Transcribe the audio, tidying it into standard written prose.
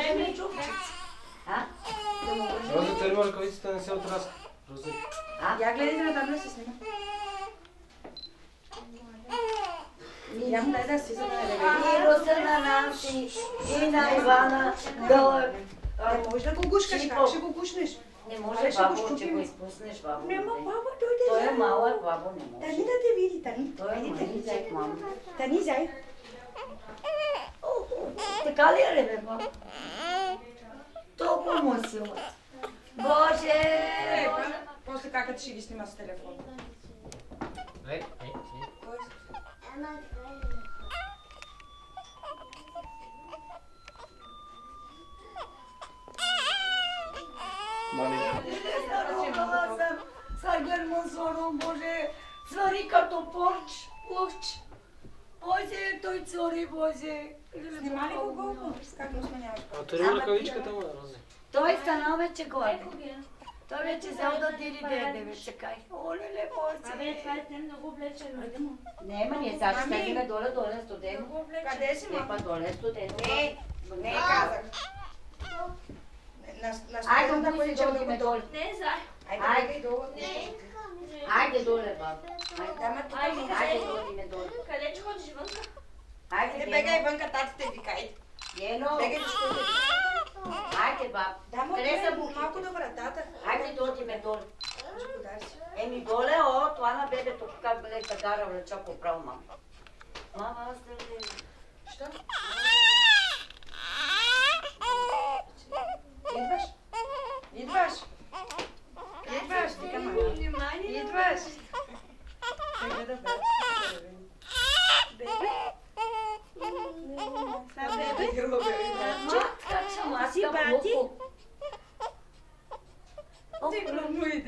дай ми чупчици. Рози, търма ръкавицата не се отраска. Рози. Я гледайте на там да се снима. Я му дай да си за да не И Русана Nansi, и на Ивана Дълъг. Не можеш да го гушкаш, как ще го гушнеш? Не може, бабо, че го изпуснеш, бабо. Нема, баба, дойде. Той е малък, бабо, не може. Тани да те види, Тани. Той е малък, мамо. Тани, зай. Така ли е, бе, бабо? Толкова му е сила. Боже! После какът ще ги снима с телефон. Să gărmân sorun, Bože, țări ca toporci, лъвч. Боже, той цори, Боже. Снима ли го голко? Как му сменяваш? Отвори ръкавичката му, Рози. Той станал вече гладен. Той вече взел да дили деде, вече кай. Олеле, Боже. Абе, това е много облечено. Не, ма ние сега ще стигаме доле студено. Къде си, Не, мама? па доле студено. Не казах. На студента, който ще да го долу. Не, зай. Айде, долу. Айде доле, баб. Айде, доле, доле. къде че ходиш вънка? Айде, Не бегай вънка, татите викай. Гено. Бегай, защото... Айде, баб. Да, му Къде са е буките? малко до вратата. Айде, дойдеме доле. Господар си. Еми доле, това на бебето как бъде кадара влеча по право, мама. Мама, аз да не... Що? Идваш? Идваш? Идваш, вика мама. Идваш? Чакай да бе. Бебе? Бебе? Как съм аз Си, бати? Ти му иде.